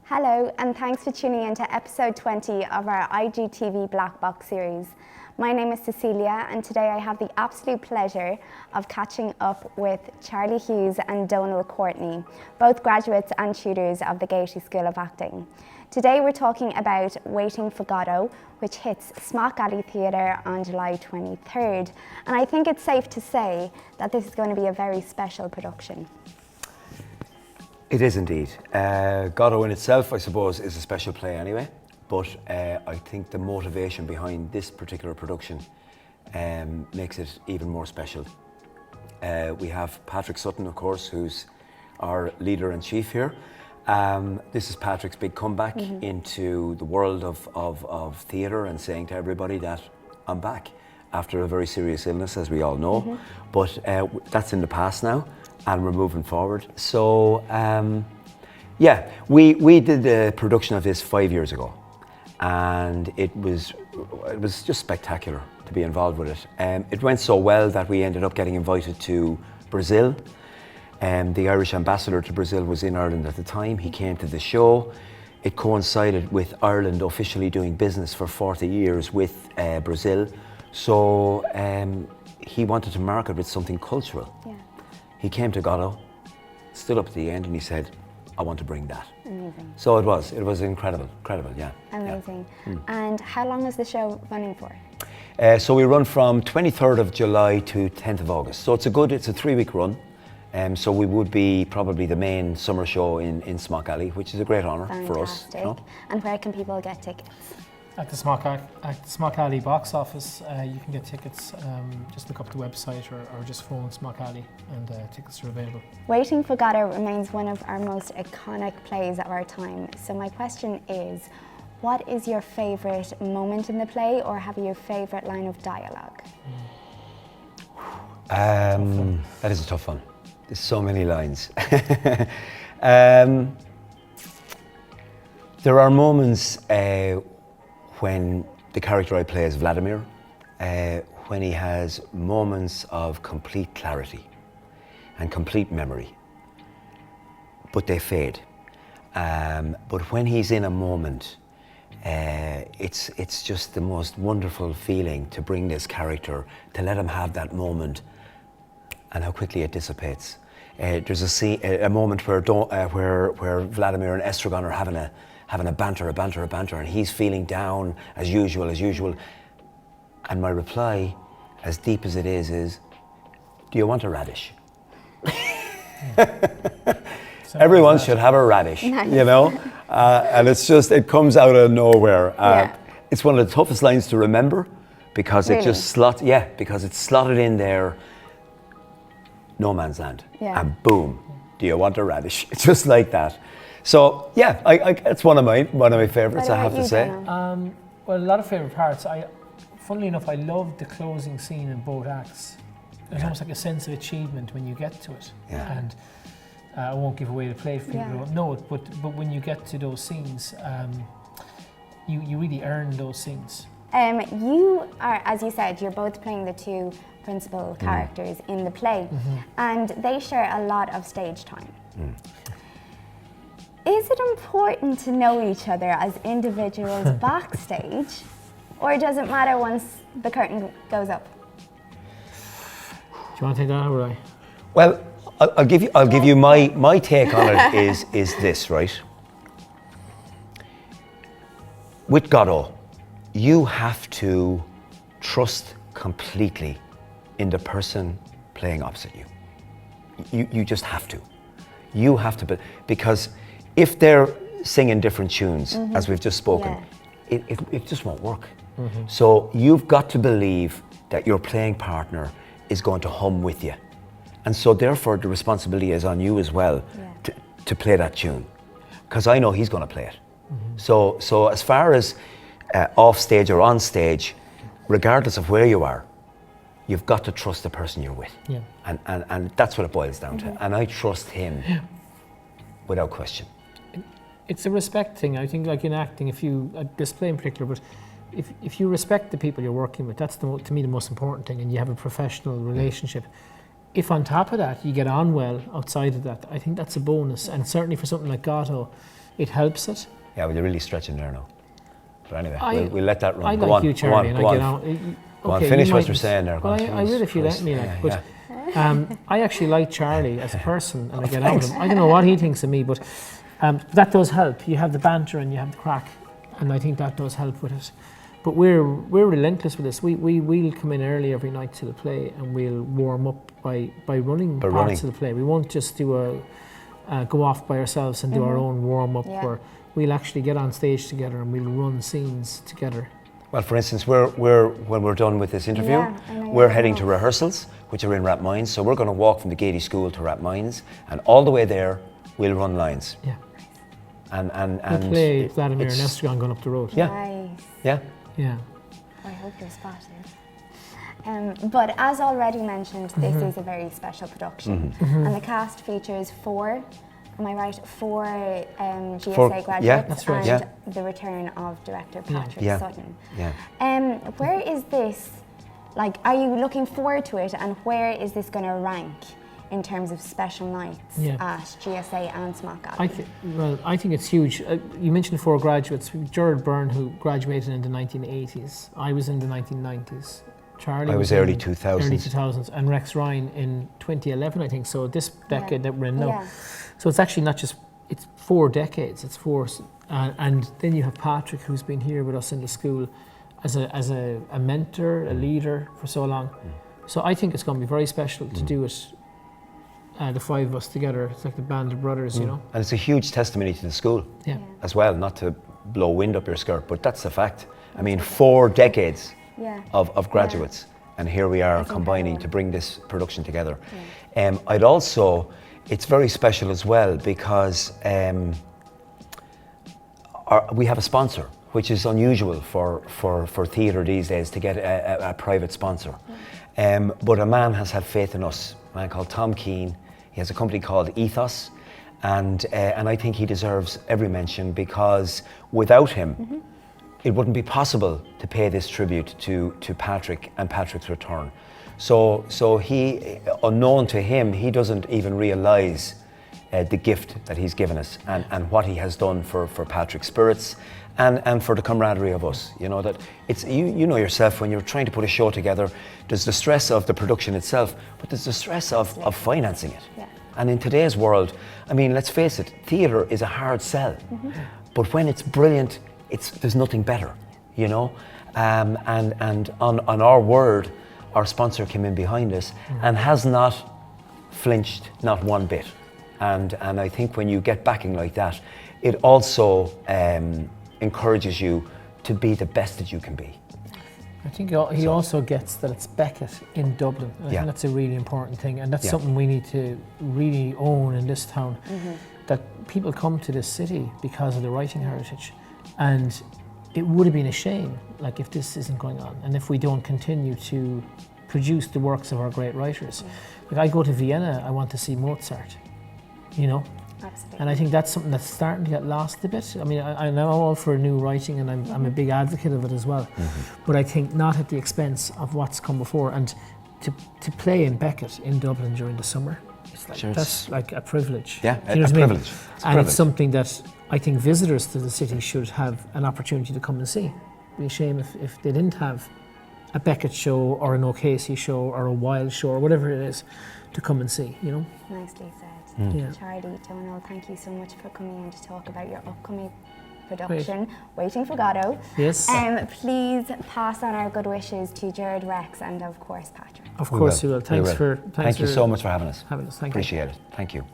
Hello, and thanks for tuning in to episode 20 of our IGTV Black Box series. My name is Cecilia, and today I have the absolute pleasure of catching up with Charlie Hughes and Donal Courtney, both graduates and tutors of the Gaiety School of Acting. Today we're talking about Waiting for Godot, which hits Smock Alley Theatre on July 23rd. And I think it's safe to say that this is going to be a very special production. It is indeed. Godot in itself, I suppose, is a special play anyway, but I think the motivation behind this particular production makes it even more special. We have Patrick Sutton, of course, who's our leader and chief here. This is Patrick's big comeback into the world of theatre and saying to everybody that I'm back after a very serious illness, as we all know, but that's in the past now. And we're moving forward. So, yeah, we did a production of this 5 years ago, and it was just spectacular to be involved with it. It went so well that we ended up getting invited to Brazil. The Irish ambassador to Brazil was in Ireland at the time. He came to the show. It coincided with Ireland officially doing business for 40 years with Brazil. So he wanted to mark it with something cultural. Yeah. He came to Godot, stood up at the end, and he said, I want to bring that. Amazing. So it was incredible, yeah. Amazing. Yeah. And how long is the show running for? So we run from 23rd of July to 10th of August. So it's a 3-week run. So we would be probably the main summer show in Smock Alley, which is a great honour for us. You know? And where can people get tickets? At the Smock Alley box office, you can get tickets. Just look up the website or just phone Smock Alley, and tickets are available. Waiting for Godot remains one of our most iconic plays of our time. So my question is, what is your favourite moment in the play, or have you a favourite line of dialogue? That is a tough one. There's so many lines. There are moments when the character I play is Vladimir, when he has moments of complete clarity and complete memory, but they fade. But when he's in a moment, it's just the most wonderful feeling to bring this character, to let him have that moment, and how quickly it dissipates. There's a moment where Vladimir and Estragon are having a banter, and he's feeling down as usual. And my reply, as deep as it is, do you want a radish? Everyone should have a radish, nice. You know? And it comes out of nowhere. It's one of the toughest lines to remember because really? Because it's slotted in there, no man's land. Yeah. And boom, do you want a radish? It's just like that. So yeah, it's one of my favourites. I have to say. Well, a lot of favourite parts. Funnily enough, I loved the closing scene in both acts. There's almost like a sense of achievement when you get to it. Yeah. And I won't give away the play for people who don't know it, but when you get to those scenes, you really earn those scenes. You are, as you said, you're both playing the two principal characters in the play, and they share a lot of stage time. Is it important to know each other as individuals backstage, or does it matter once the curtain goes up? Do you want to take that, or I? Well, I'll give you my take on it is this, right? With Godot, you have to trust completely in the person playing opposite you. You just have to. You have to, because if they're singing different tunes, as we've just spoken, it just won't work. So you've got to believe that your playing partner is going to hum with you. And so therefore the responsibility is on you as well to play that tune, because I know he's going to play it. So as far as off stage or on stage, regardless of where you are, you've got to trust the person you're with. Yeah. And that's what it boils down to. And I trust him without question. It's a respect thing. I think, like in acting, if you display in particular, but if you respect the people you're working with, that's to me the most important thing, and you have a professional relationship. If on top of that you get on well outside of that, I think that's a bonus. And certainly for something like Godot, it helps it. Yeah, well, you're really stretching there now. But anyway, we'll let that run. I Go like on, you, Charlie, go on, and go I on. get on. Go on, finish what you're saying there. Go Well, on, I will if you let me. Like, but I actually like Charlie as a person, and I get on with him. I don't know what he thinks of me, but that does help. You have the banter and you have the crack, and I think that does help with it. But we're relentless with this. We'll come in early every night to the play, and we'll warm up by running parts of the play. We won't just do go off by ourselves and do our own warm up. Where we'll actually get on stage together and we'll run scenes together. Well, for instance, when we're done with this interview, we're heading to rehearsals, which are in Rathmines. So we're going to walk from the Gaiety School to Rathmines, and all the way there, we'll run lines. Yeah. And we'll play Vladimir and Estragon going up the road. Yeah. Nice. Yeah. Yeah. I hope you're spotted. But as already mentioned, this is a very special production, and the cast features 4. Am I right? 4 GSA graduates, yeah, that's right, and the return of director Patrick Sutton. Yeah. Where is this? Like, are you looking forward to it? And where is this going to rank in terms of special nights at GSA and Smock Alley? I think it's huge. You mentioned 4 graduates. Jared Byrne, who graduated in the 1980s. I was in the 1990s. Charlie I was early 2000s. Early 2000s, and Rex Ryan in 2011, I think. So this decade that we're in now. Yeah. So it's actually not just, it's 4 decades, it's 4, and then you have Patrick, who's been here with us in the school as a mentor, a leader for so long. So I think it's going to be very special to do it, the 5 of us together. It's like the band of brothers, you know. And it's a huge testimony to the school as well, not to blow wind up your skirt, but that's the fact. I mean, 4 decades of graduates, and here we are combining to bring this production together. I'd also, it's very special as well because we have a sponsor, which is unusual for theatre these days to get a private sponsor. But a man has had faith in us, a man called Tom Keane. He has a company called Ethos, and I think he deserves every mention because without him, it wouldn't be possible to pay this tribute to Patrick and Patrick's return. So he, unknown to him, he doesn't even realise the gift that he's given us and what he has done for Patrick's spirits and for the camaraderie of us. You know that it's you know yourself when you're trying to put a show together. There's the stress of the production itself, but there's the stress of financing it. Yeah. And in today's world, I mean, let's face it, theatre is a hard sell. But when it's brilliant, there's nothing better. You know, and on our word. Our sponsor came in behind us and has not flinched, not one bit. And I think when you get backing like that, it also encourages you to be the best that you can be. I think he also gets that it's Beckett in Dublin. I think that's a really important thing, and that's something we need to really own in this town. That people come to this city because of the writing heritage, and it would have been a shame, like, if this isn't going on, and if we don't continue to produce the works of our great writers. Like, I go to Vienna, I want to see Mozart, you know? Absolutely. And I think that's something that's starting to get lost a bit. I mean, I'm all for new writing, and I'm a big advocate of it as well. But I think not at the expense of what's come before. And to play in Beckett in Dublin during the summer, it's like, that's like a privilege. Yeah, you know a privilege. It's something that I think visitors to the city should have an opportunity to come and see. It'd be a shame if they didn't have a Beckett show or an O'Casey show or a Wilde show or whatever it is to come and see, you know? Nicely said. Charlie, Donal, thank you so much for coming in to talk about your upcoming production, Waiting for Godot. Yes. Please pass on our good wishes to Jared, Rex, and of course Patrick. Of course we will. Thank you so much for having us. Thank you. Appreciate it. Thank you.